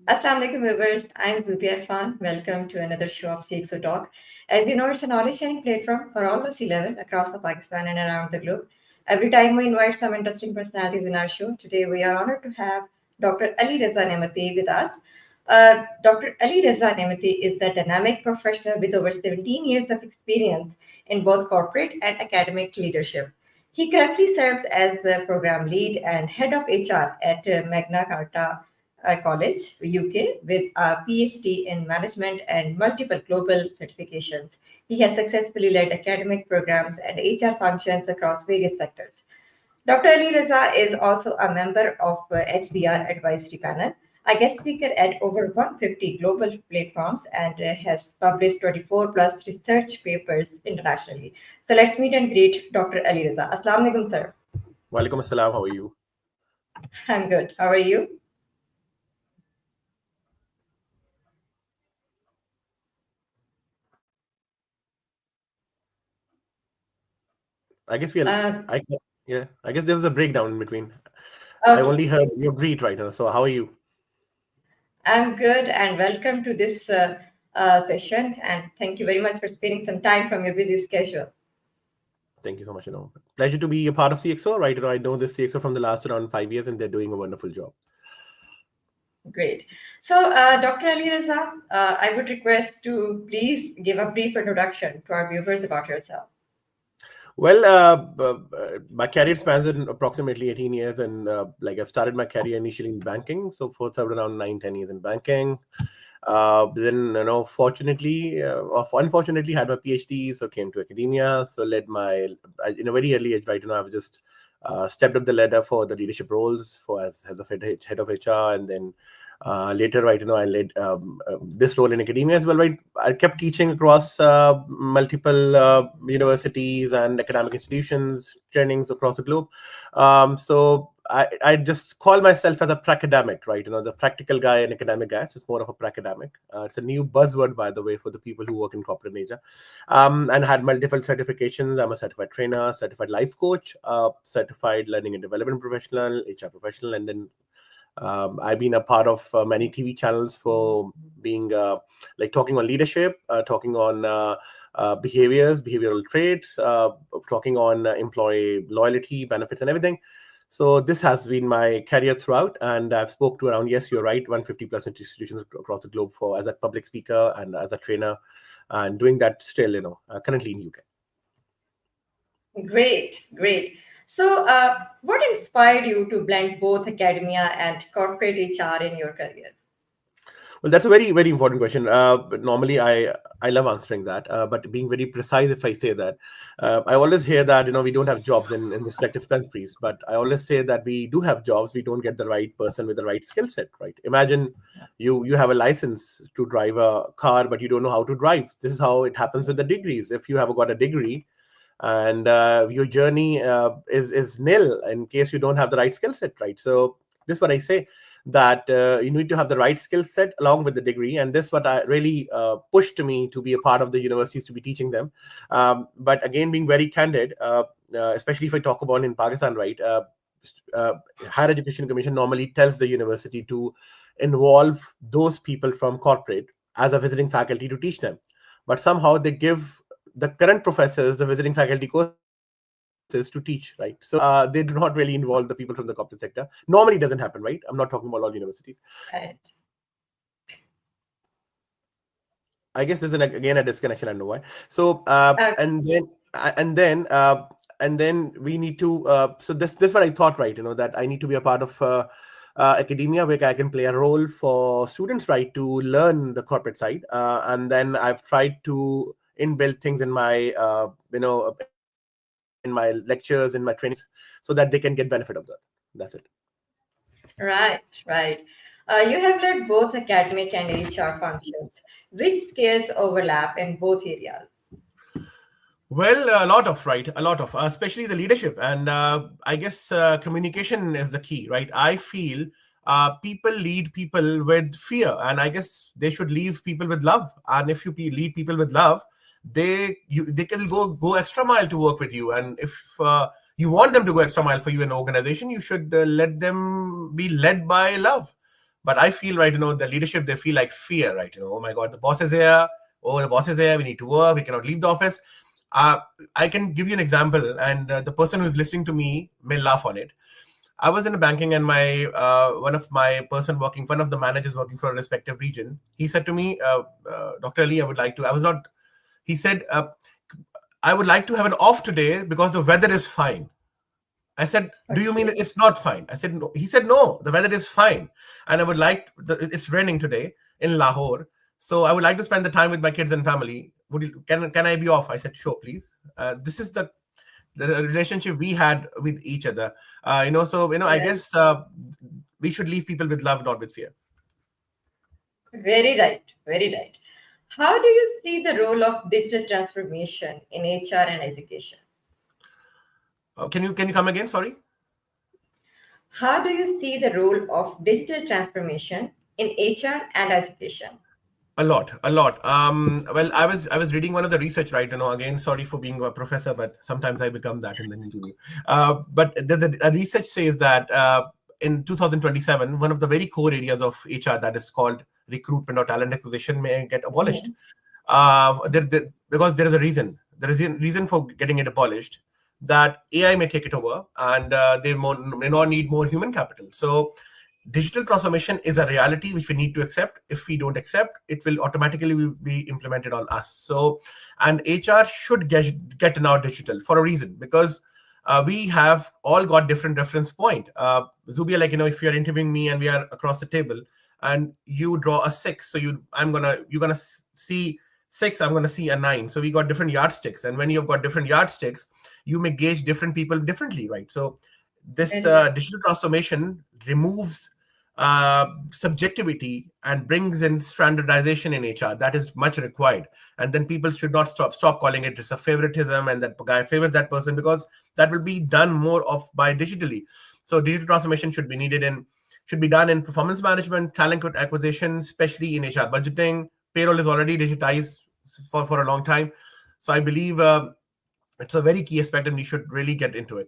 Assalamu alaikum viewers. I'm Zubia Irfan. Welcome to another show of CxO Talk. As you know, it's a knowledge sharing platform for all the C-level across the Pakistan and around the globe. Every time we invite some interesting personalities in our show, today we are honored to have Dr. Ali Raza Nemati with us. Dr. Ali Raza Nemati is a dynamic professional with over 17 years of experience in both corporate and academic leadership. He currently serves as the program lead and head of HR at Magna Carta College, UK, with a PhD in management and multiple global certifications. He has successfully led academic programs and HR functions across various sectors. Dr. Ali Raza is also a member of HBR Advisory Panel, a guest speaker at over 150 global platforms, and has published 24 plus research papers internationally. So let's meet and greet Dr. Ali Raza. Assalamu alaikum, sir. Walaikum assalam. How are you? I'm good. How are you? I guess I guess there's a breakdown in between. I Okay. only heard your greet right now. So how are you? I'm good and welcome to this session. And thank you very much for spending some time from your busy schedule. Thank you so much. Pleasure to be a part of CxO. Right, I know this CxO from the last around 5 years, and they're doing a wonderful job. Great. So, Dr. Ali Raza, I would request to please give a brief introduction to our viewers about yourself. Well, my career spans in approximately 18 years, and I've started my career initially in banking, so for around 9-10 years in banking. Then, fortunately or unfortunately, had my PhD, so came to academia. So in a very early age, right? I've just stepped up the ladder for the leadership roles as a head of HR, and then later, right, I led this role in academia as well, right? I kept teaching across multiple universities and academic institutions, trainings across the globe. So I just call myself as a pracademic, right? The practical guy and academic guy. So it's more of a pracademic. It's a new buzzword, by the way, for the people who work in corporate nature. And had multiple certifications. I'm a certified trainer, certified life coach, certified learning and development professional, HR professional, and then I've been a part of many TV channels for being talking on leadership, talking on behavioral traits, talking on employee loyalty, benefits, and everything. So this has been my career throughout, and I've spoke to around, yes, you're right, 150 plus institutions across the globe as a public speaker and as a trainer, and doing that still, currently in UK. Great, great. So, what inspired you to blend both academia and corporate HR in your career? Well, that's a very, very important question. But normally, I love answering that. But being very precise, if I say that, I always hear that we don't have jobs in respective countries. But I always say that we do have jobs. We don't get the right person with the right skill set. Right? Imagine you have a license to drive a car, but you don't know how to drive. This is how it happens with the degrees. If you have got a degree, and your journey is nil in case you don't have the right skill set, right? So this is what I say, that you need to have the right skill set along with the degree, and this is what I really pushed me to be a part of the universities, to be teaching them. But again, being very candid, especially if I talk about in Pakistan, right, Higher Education Commission normally tells the university to involve those people from corporate as a visiting faculty to teach them, but somehow they give the current professors the visiting faculty courses to teach, right? So they do not really involve the people from the corporate sector. Normally doesn't happen, right? I'm not talking about all universities. Right. I guess there's again a disconnection. I know why. So Uh, and then we need to. So this what I thought, right? That I need to be a part of academia, where I can play a role for students, right, to learn the corporate side. And then I've tried to inbuild things in my in my lectures, in my trainings, so that they can get benefit of that. That's it. right, right. You have led both academic and HR functions. Which skills overlap in both areas? Well, a lot of, especially the leadership, and I guess communication is the key, right? I feel people lead people with fear, and I guess they should leave people with love. And if you lead people with love, they can go extra mile to work with you. And if you want them to go extra mile for you in an organization, you should let them be led by love. But I feel, right, the leadership, they feel like fear, right? Oh my God, the boss is here. Oh, the boss is here. We need to work. We cannot leave the office. I can give you an example, and the person who's listening to me may laugh on it. I was in a banking, and my one of the managers working for a respective region, he said to me, Dr. Ali, I would like to. I was not. He said, I would like to have an off today because the weather is fine. I said, do you mean it's not fine? I said, no. He said, no, the weather is fine. And I would like, it's raining today in Lahore. So I would like to spend the time with my kids and family. Can I be off? I said, sure, please. This is the relationship we had with each other. I guess we should leave people with love, not with fear. Very right. Very right. How do you see the role of digital transformation in HR and education? Can you come again? Sorry. How do you see the role of digital transformation in HR and education? A lot. Well, I was reading one of the research, right? Again, sorry for being a professor, but sometimes I become that in the interview. But there's a research says that in 2027, one of the very core areas of HR, that is called recruitment or talent acquisition, may get abolished. Because there is a reason. There is a reason for getting it abolished, that AI may take it over, and they may not need more human capital. So digital transformation is a reality which we need to accept. If we don't accept, it will automatically be implemented on us. So, and HR should get now digital for a reason, because we have all got different reference point. Zubia, if you're interviewing me and we are across the table and you draw a 6, so you're gonna see 6, I'm gonna see a 9. So we got different yardsticks, and when you've got different yardsticks, you may gauge different people differently, right? So this digital transformation removes subjectivity and brings in standardization in HR. That is much required. And then people should not stop calling it as a favoritism and that guy favors that person, because that will be done more of by digitally. So digital transformation should be done in performance management, talent acquisition, especially in HR budgeting. Payroll is already digitized for a long time. So I believe it's a very key aspect, and we should really get into it.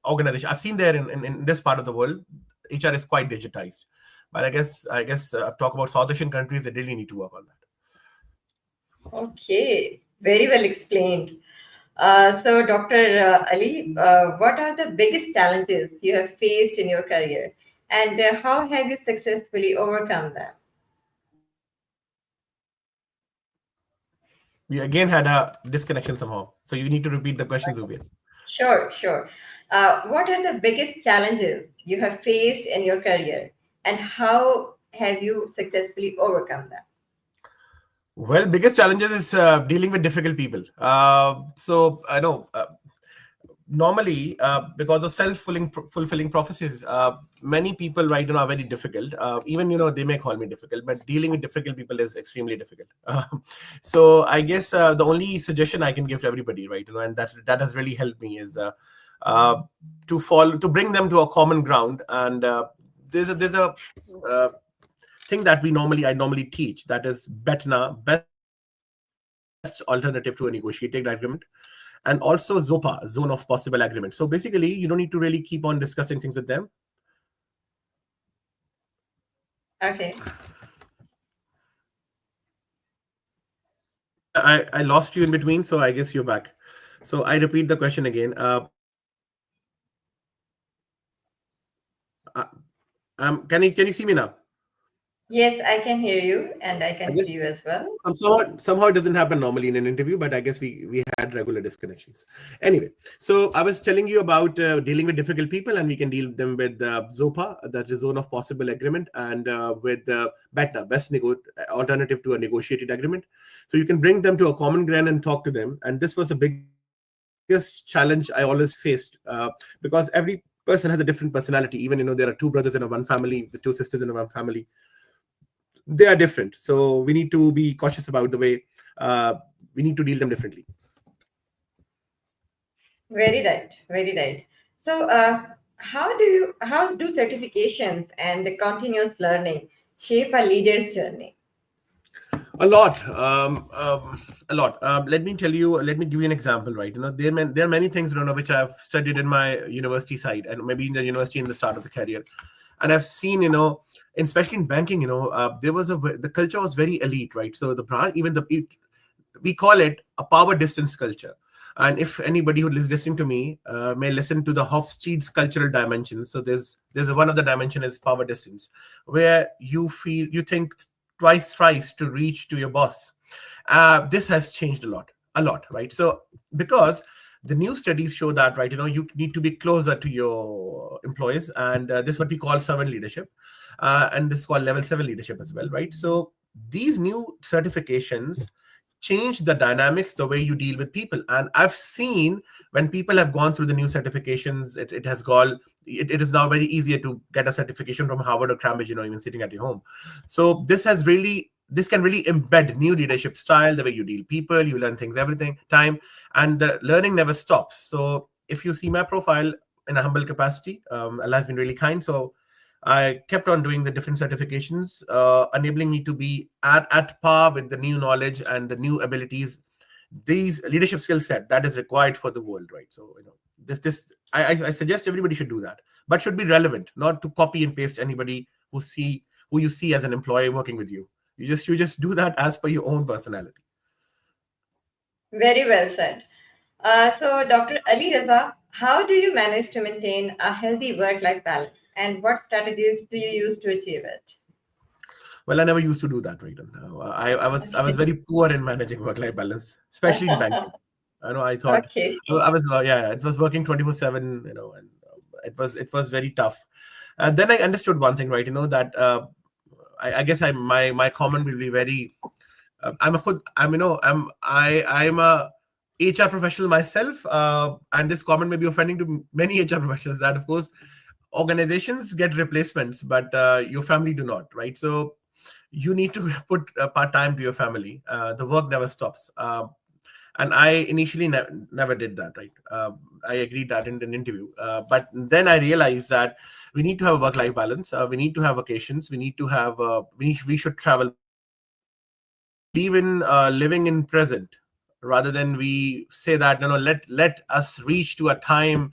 Organization, I've seen there in this part of the world, HR is quite digitized, but I guess I've talked about South Asian countries that really need to work on that. Okay, very well explained. So, Dr. Ali, what are the biggest challenges you have faced in your career, and how have you successfully overcome them? We again had a disconnection somehow, so you need to repeat the question, Zubia. Sure. What are the biggest challenges you have faced in your career, and how have you successfully overcome them? Well, biggest challenges is dealing with difficult people. So I know normally because of self-fulfilling prophecies, many people right now are very difficult. Even they may call me difficult, but dealing with difficult people is extremely difficult. So I guess the only suggestion I can give to everybody, right, and that has really helped me, is to bring them to a common ground. And there's a thing that I normally teach, that is BETNA, best alternative to a negotiated agreement, and also ZOPA, zone of possible agreement. So basically, you don't need to really keep on discussing things with them. Okay. I lost you in between, so I guess you're back. So I repeat the question again. Can you see me now? Yes, I can hear you, and I can see you as well. Somehow it doesn't happen normally in an interview, but I guess we had regular disconnections. Anyway, so I was telling you about dealing with difficult people, and we can deal them with ZOPA, that is zone of possible agreement, and with BETNA, best alternative to a negotiated agreement. So you can bring them to a common ground and talk to them. And this was the biggest challenge I always faced, because every person has a different personality. Even there are 2 brothers in one family, the 2 sisters in one family. They are different, so we need to be cautious about the way we need to deal them differently. Very right. So, how do certifications and the continuous learning shape a leader's journey? A lot. Let me give you an example, right? There are many things which I've studied in my university side, and maybe in the university in the start of the career. And I've seen, especially in banking, there was the culture was very elite, right? So the branch, even we call it a power distance culture. And if anybody who is listening to me may listen to the Hofstede's cultural dimensions, so there's one of the dimension is power distance, where you think twice, thrice to reach to your boss. This has changed a lot, right? So because the new studies show that, right, you need to be closer to your employees, and this is what we call servant leadership, and this is called level 7 leadership as well, right? So these new certifications change the dynamics, the way you deal with people. And I've seen when people have gone through the new certifications, it is now very easier to get a certification from Harvard or Cambridge, even sitting at your home. So this can really embed new leadership style, the way you deal people, you learn things everything time, and the learning never stops. So if you see my profile in a humble capacity, Allah has been really kind. So I kept on doing the different certifications, enabling me to be at par with the new knowledge and the new abilities, these leadership skill set that is required for the world, right? So I suggest everybody should do that, but should be relevant, not to copy and paste anybody who you see as an employee working with you. You just do that as per your own personality. Very well said. So, Dr. Ali Raza, how do you manage to maintain a healthy work-life balance, and what strategies do you use to achieve it? Well, I never used to do that, right? I was very poor in managing work-life balance, especially in banking. I know I thought Okay. I was yeah, it was working 24/7, and it was very tough. And then I understood one thing, right? That I guess my comment will be very. I'm a HR professional myself, and this comment may be offending to many HR professionals. That of course, organizations get replacements, but your family do not, right? So you need to put part time to your family. The work never stops. And I initially never did that, right? I agreed that in an interview, but then I realized that we need to have a work-life balance. We need to have vacations. We need to have. We should travel more. I believe in living in present rather than we say that let us reach to a time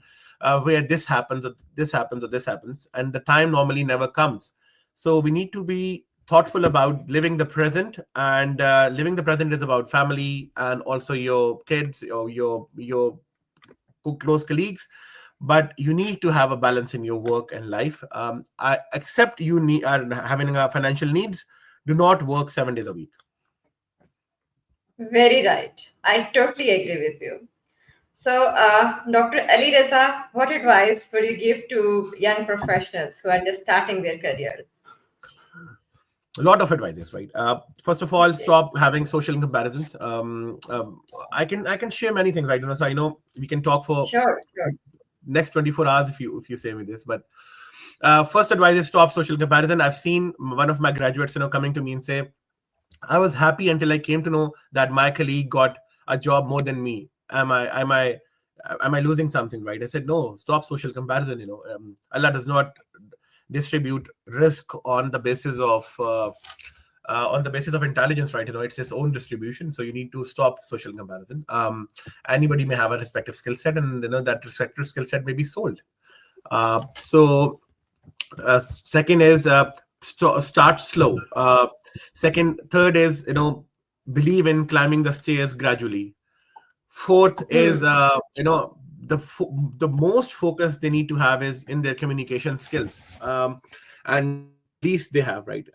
where this happens or this happens or this happens, and the time normally never comes. So we need to be thoughtful about living the present, and living the present is about family and also your kids or your close colleagues, but you need to have a balance in your work and life. I accept you are having financial needs. Do not work 7 days a week. Very right. I totally agree with you. So, Dr. Ali Raza, what advice would you give to young professionals who are just starting their careers? A lot of advices, right? First of all, Okay. stop having social comparisons. I can share many things, right? So I know we can talk for Sure, sure. next 24 hours if you say me this, but first advice is stop social comparison. I've seen one of my graduates coming to me and say, I was happy until I came to know that my colleague got a job more than me. Am I losing something, right? I said, no, stop social comparison. Allah does not distribute risk on the basis of intelligence, right? It's its own distribution. So you need to stop social comparison. Anybody may have a respective skill set, and that respective skill set may be sold. So second is start slow. Third is believe in climbing the stairs gradually. Fourth is Hmm. the most focus they need to have is in their communication skills, and at least they have, right.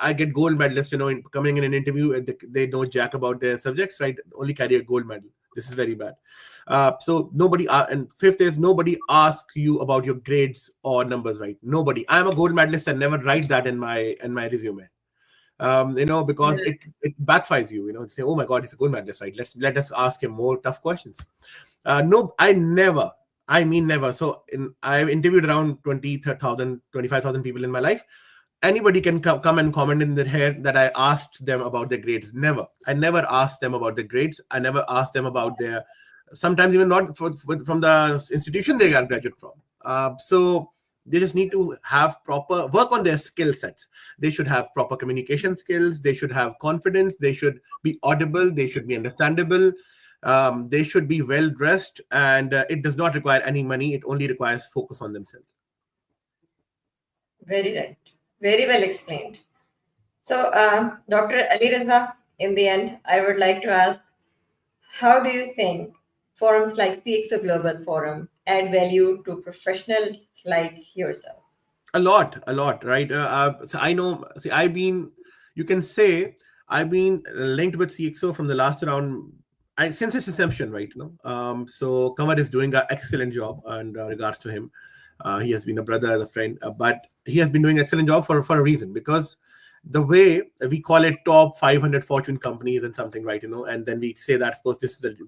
I get gold medalists coming in an interview, and they know jack about their subjects, right, only carry a gold medal. This is very bad. So nobody and fifth is nobody asks you about your grades or numbers, right? Nobody. I'm a gold medalist and never write that in my resume. Because Yeah. it backfires you. Say, oh my God, he's a gold medalist, right? Let us ask him more tough questions. No, I mean never. So I've interviewed around 20,000, 25,000 people in my life. Anybody can come and comment in their hair that I asked them about their grades. Never. I never asked them about their grades. I never asked them about their, sometimes even not from the institution they are graduate from. So they just need to have proper work on their skill sets. They should have proper communication skills. They should have confidence. They should be audible. They should be understandable. They should be well dressed, and it does not require any money. It only requires focus on themselves. Very right. Very well explained. So, Dr. Ali Raza, in the end, I would like to ask, how do you think forums like CxO Global Forum add value to professionals like yourself? A lot, right? So I know. See, you can say, I've been linked with CXO from the last around, since its inception, right? So Kamal is doing an excellent job, and regards to him, he has been a brother, as a friend, but he has been doing excellent job for a reason, because the way we call it top 500 Fortune companies and something, right? And then we say that, of course,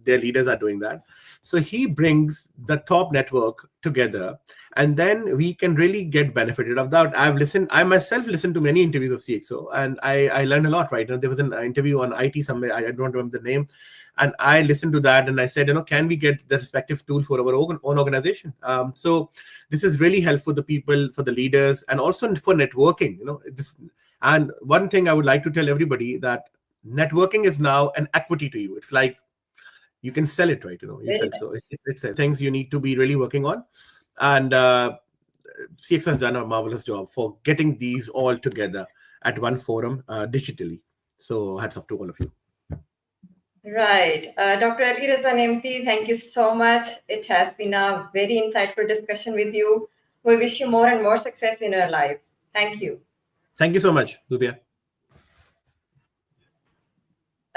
their leaders are doing that. So he brings the top network together, and then we can really get benefited of that. I myself listened to many interviews of CXO, and I learned a lot, right? There was an interview on IT somewhere, I don't remember the name, and I listened to that, and I said, can we get the respective tool for our own organization? So this is really helpful for the people, for the leaders, and also for networking. And one thing I would like to tell everybody, that networking is now an equity to you. It's like you can sell it, right? You Very sell. So it's things you need to be really working on. And CXO has done a marvelous job for getting these all together at one forum, digitally. So hats off to all of you. Right. Dr. Ali Raza Nemati, thank you so much. It has been a very insightful discussion with you. We wish you more and more success in your life. Thank you. Thank you so much, Zubia.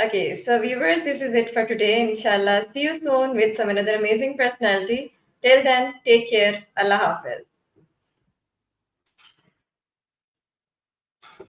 Okay, so viewers, this is it for today. Inshallah, see you soon with some another amazing personality. Till then, take care. Allah Hafiz.